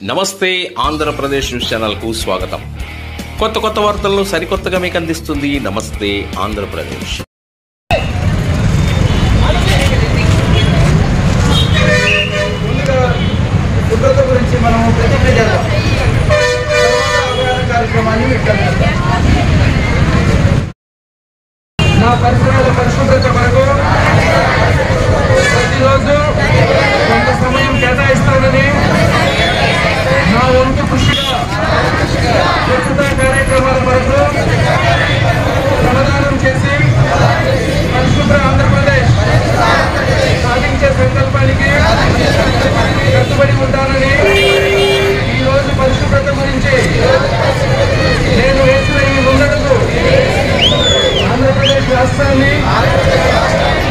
నమస్తే Andhra Pradesh news channel కు స్వాగతం. కొత్త వార్తలను సరికొత్తగా మీకు అందిస్తుంది నమస్తే ఆంధ్రప్రదేశ్. గురించి మనం ప్రతిజ్ఞ చేద్దాం. కార్యక్రమాన్ని నా పరిసరాల పరిశుభ్రత కొరకు ప్రతిరోజు కొంత సమయం కేటాయిస్తానని నా వంతు కృషిగా స్వచ్ఛతా కార్యక్రమాల కొరకు శ్రమదానం చేసి పరిశుభ్ర ఆంధ్రప్రదేశ్ సాధించే సంకల్పానికి కట్టుబడి ఉంటానని ఈరోజు పరిశుభ్రత గురించి నేను వేసిన ఈ ముందడుగు ఆంధ్రప్రదేశ్ రాష్ట్రాన్ని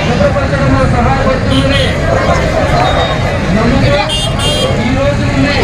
శుభ్రపరచడంలో సహాయపడుతుందని నమ్ముతూ ఈ రోజు నుండి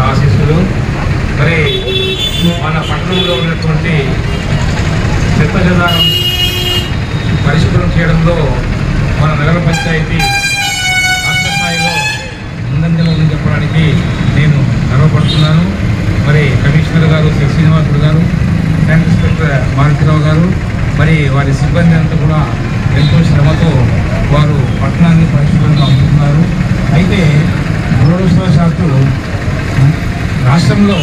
ఆశీస్సులు. మరి మన పట్టణంలో ఉన్నటువంటి చెత్త చెదారం పరిశుభ్రం చేయడంలో మన నగర పంచాయతీ రాష్ట్ర స్థాయిలో ముందంజలో ఉందని చెప్పడానికి నేను గర్వపడుతున్నాను. మరి కమిషనర్ గారు శ్రీ శ్రీనివాసుడు గారు, ట్యాంక్ ఇన్స్పెక్టర్ మారుతిరావు గారు, మరి వారి సిబ్బంది అంతా కూడా ఎంతో శ్రమతో వారు పట్టణాన్ని పరిశుభ్రంగా ఉంటున్నారు. అయితే దురదృష్టవశాత్తు రాష్ట్రంలో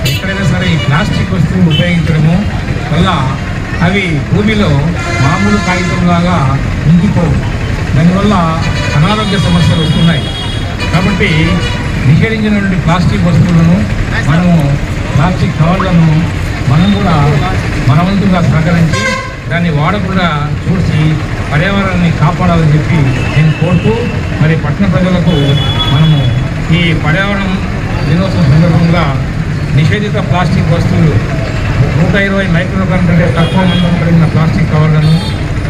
ఎక్కడైనా సరే ఈ ప్లాస్టిక్ వస్తువులు ఉపయోగించడము వల్ల అవి భూమిలో మామూలు కాగితంలాగా ఇంకిపోవు. దానివల్ల అనారోగ్య సమస్యలు వస్తున్నాయి. కాబట్టి నిషేధించినటువంటి ప్లాస్టిక్ వస్తువులను మనము ప్లాస్టిక్ కవర్లను మనం కూడా మనవంతుగా సహకరించి దాన్ని వాడకుండా చూసి పర్యావరణాన్ని కాపాడాలని చెప్పి నేను కోరుతూ మరి పట్టణ ప్రజలకు మనము ఈ పర్యావరణం దినోత్సవం సందర్భంగా నిషేధిత ప్లాస్టిక్ వస్తువులు 120 మైక్రోగ్రామ్ కంటే తక్కువ మందం కలిగిన ప్లాస్టిక్ కవర్లను,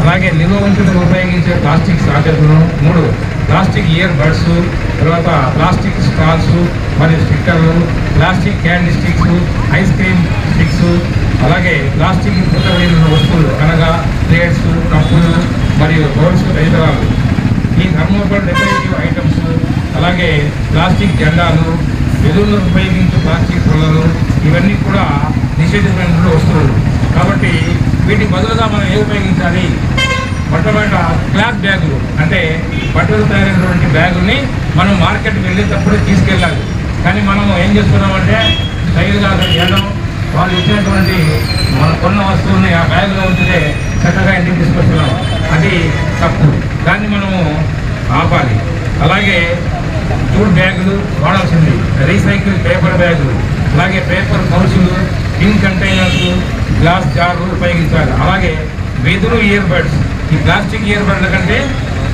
అలాగే నిల్వ ఉంచుటకు ఉపయోగించే ప్లాస్టిక్ సాకెట్లను, 3 ప్లాస్టిక్ ఇయర్ బడ్స్, తర్వాత ప్లాస్టిక్ స్ట్రాల్స్ మరియు స్టిక్కర్లు, plastic candy sticks, ice cream sticks, అలాగే ప్లాస్టిక్ పుట్టవేలిన వస్తువులు అనగా ప్లేట్స్, కప్పులు మరియు బౌల్స్ తదితరాలు, ఈ థర్మోకోల్ డెకరేటివ్ ఐటమ్స్, అలాగే ప్లాస్టిక్ జెండాలు, వెలుగులను ఉపయోగించే ప్లాస్టిక్ పుల్లలు, ఇవన్నీ కూడా నిషేధించిన వస్తువులు. కాబట్టి వీటి బదులుగా మనం ఏం ఉపయోగించాలి? మొట్టమొదట క్లాత్ బ్యాగులు, అంటే బట్టలు తయారైనటువంటి బ్యాగుల్ని మనం మార్కెట్కి వెళ్ళేటప్పుడు తీసుకెళ్ళాలి. కానీ మనం ఏం చేస్తున్నామంటే స్టైల్గా చేయడం, వాళ్ళు ఇచ్చినటువంటి మనం కొన్న వస్తువుల్ని ఆ బ్యాగులో ఉంచితే చక్కగా ఇంటికి తీసుకొస్తున్నాం. అది తప్పు. దాన్ని మనము ఆపాలి. అలాగే జూట్ బ్యాగులు వాడాల్సింది, రీసైకిల్ పేపర్ బ్యాగులు, అలాగే పేపర్ పౌచులు, టిన్ కంటైనర్స్, గ్లాస్ జార్లు ఉపయోగించాలి. అలాగే వెదురు ఇయర్ బడ్స్, ఈ ప్లాస్టిక్ ఇయర్ బడ్ల కంటే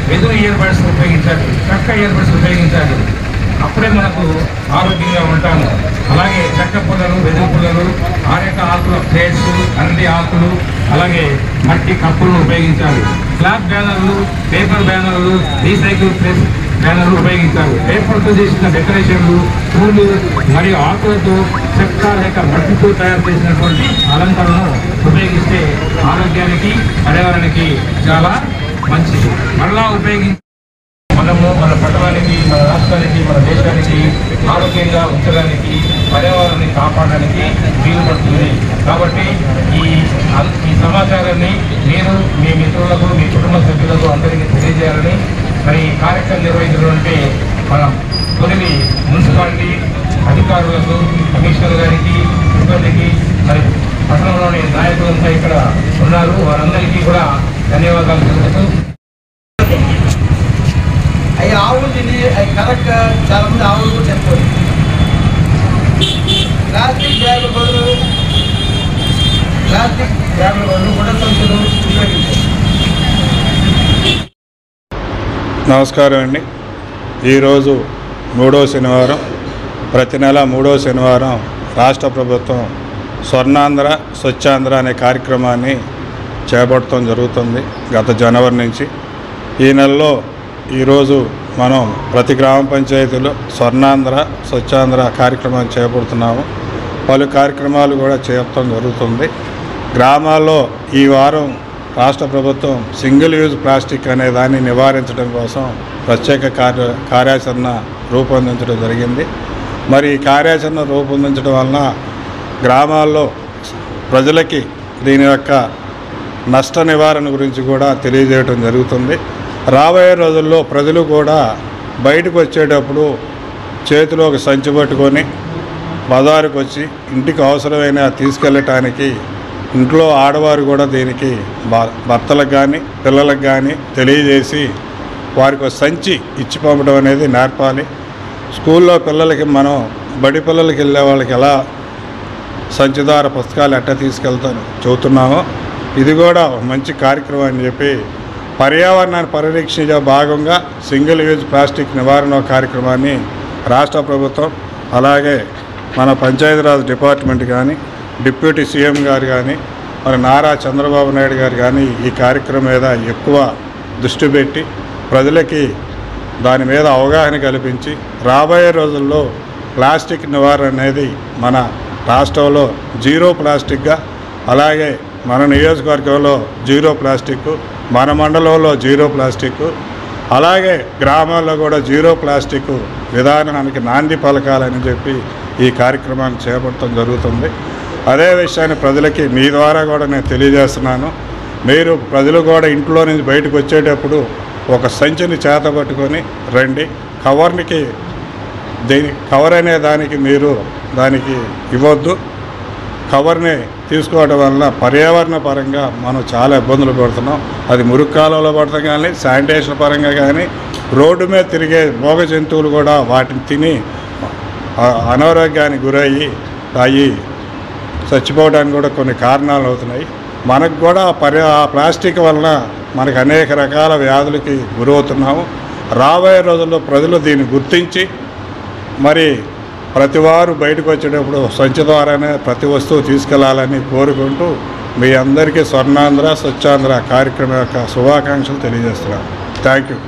వెదురు ఇయర్ బడ్స్ ఉపయోగించాలి, చెక్క ఇయర్ బడ్స్ ఉపయోగించాలి. అప్పుడే మనకు ఆరోగ్యంగా ఉంటాము. అలాగే చెక్క పుల్లలు, వెదురు పుల్లలు, ఆరేక ఆకుల ప్లేట్స్, అరటి ఆకులు, అలాగే మట్టి కప్పులను ఉపయోగించాలి. క్లాత్ బ్యానర్లు, పేపర్ బ్యానర్లు, రీసైకిల్ ప్రెస్ బ్యానర్లు ఉపయోగించాలి. పేపర్తో చేసిన డెకరేషన్లు, పూలు మరియు ఆకులతో చెక్క లేక మట్టితో తయారు చేసినటువంటి అలంకరణను ఉపయోగిస్తే ఆరోగ్యానికి పర్యావరణానికి చాలా మంచిది. మరలా ఉపయోగించి మనము మన పట్టణానికి, మన రాష్ట్రానికి, మన దేశానికి ఆరోగ్యంగా ఉంచడానికి, పర్యావరణాన్ని కాపాడడానికి వీలు పడుతుంది. కాబట్టి ఈ సమాచారాన్ని మీరు మీ మిత్రులకు, మీ కుటుంబ సభ్యులకు అందరికీ తెలియజేయాలని మరి ఈ కార్యక్రమం నిర్వహించినటువంటి మన తొలి మున్సిపాలిటీ అధికారులకు, కమిషనర్ గారికి, సిబ్బందికి, మరి పట్టణంలోని నాయకులంతా ఇక్కడ ఉన్నారు, వారందరికీ కూడా ధన్యవాదాలు తెలుపుతూ అవి ఆవులు తిని అవి కరెక్ట్ చాలా మంది ఆవులు కూడా చనిపోయింది. ప్లాస్టిక్ బ్యాగుల బదులు గుడ్డ సంచులు ఉపయోగించారు. నమస్కారం అండి. ఈరోజు 3వ శనివారం ప్రతి నెల 3వ శనివారం రాష్ట్ర ప్రభుత్వం స్వర్ణాంధ్ర స్వచ్ఛాంధ్ర అనే కార్యక్రమాన్ని చేపట్టడం జరుగుతుంది గత జనవరి నుంచి. ఈ నెలలో ఈరోజు మనం ప్రతి గ్రామ పంచాయతీలో స్వర్ణాంధ్ర స్వచ్ఛాంధ్ర కార్యక్రమాన్ని చేపడుతున్నాము. పలు కార్యక్రమాలు కూడా చేయటం జరుగుతుంది. గ్రామాల్లో ఈ వారం రాష్ట్ర ప్రభుత్వం సింగిల్ యూజ్ ప్లాస్టిక్ అనే దాన్ని నివారించడం కోసం ప్రత్యేక కార్యాచరణ రూపొందించడం జరిగింది. మరి ఈ కార్యాచరణ రూపొందించడం వలన గ్రామాల్లో ప్రజలకి దీని యొక్క నష్ట నివారణ గురించి కూడా తెలియజేయడం జరుగుతుంది. రాబోయే రోజుల్లో ప్రజలు కూడా బయటకు వచ్చేటప్పుడు చేతిలో ఒక సంచి పట్టుకొని బజారుకు వచ్చి ఇంటికి అవసరమైన తీసుకెళ్ళటానికి ఇంట్లో ఆడవారు కూడా దీనికి భర్తలకు కానీ పిల్లలకు కానీ తెలియజేసి వారికి ఒక సంచి ఇచ్చి పంపడం అనేది నేర్పాలి. స్కూల్లో పిల్లలకి మనం బడి పిల్లలకి వెళ్ళే వాళ్ళకి ఎలా సంచిదార పుస్తకాలు ఎట్లా తీసుకెళ్తాను చెబుతున్నామో ఇది కూడా మంచి కార్యక్రమం అని చెప్పి పర్యావరణాన్ని పరిరక్షించే భాగంగా సింగిల్ యూజ్ ప్లాస్టిక్ నివారణ కార్యక్రమాన్ని రాష్ట్ర ప్రభుత్వం అలాగే మన పంచాయతీరాజ్ డిపార్ట్మెంట్ కానీ డిప్యూటీ సీఎం గారు కానీ మరి నారా చంద్రబాబు నాయుడు గారు కానీ ఈ కార్యక్రమం మీద ఎక్కువ దృష్టి పెట్టి ప్రజలకి దాని మీద అవగాహన కల్పించి రాబోయే రోజుల్లో ప్లాస్టిక్ నివారణ అనేది మన రాష్ట్రంలో జీరో ప్లాస్టిక్గా అలాగే మన నియోజకవర్గంలో జీరో ప్లాస్టిక్ మన మండలంలో జీరో ప్లాస్టిక్ అలాగే గ్రామాల్లో కూడా జీరో ప్లాస్టిక్ విధానానికి నాంది పలకాలని చెప్పి ఈ కార్యక్రమాన్ని చేపట్టడం జరుగుతుంది. అదే విషయాన్ని ప్రజలకి మీ ద్వారా కూడా నేను తెలియజేస్తున్నాను. మీరు ప్రజలు కూడా ఇంట్లో నుంచి బయటకు వచ్చేటప్పుడు ఒక సంచిని చేతపట్టుకొని రండి. కవర్ అనే దానికి మీరు దానికి ఇవ్వద్దు. కవర్ని తీసుకోవడం వల్ల పర్యావరణ పరంగా మనం చాలా ఇబ్బందులు పడుతున్నాం. అది మురుగు కాలంలో పడతాం కానీ శానిటేషన్ పరంగా కానీ రోడ్డు మీద తిరిగే మోగ జంతువులు కూడా వాటిని తిని అనారోగ్యానికి గురయ్యి అవి చచ్చిపోవడానికి కూడా కొన్ని కారణాలు అవుతున్నాయి. మనకు కూడా ఆ ప్లాస్టిక్ వలన మనకు అనేక రకాల వ్యాధులకి గురవుతున్నాము. రాబోయే రోజుల్లో ప్రజలు దీన్ని గుర్తించి మరి ప్రతి వారు బయటకు వచ్చేటప్పుడు సంచి ద్వారానే ప్రతి వస్తువు తీసుకెళ్లాలని కోరుకుంటూ మీ అందరికీ స్వర్ణాంధ్ర స్వచ్ఛాంధ్ర కార్యక్రమం యొక్క శుభాకాంక్షలు తెలియజేస్తున్నాను. Thank you.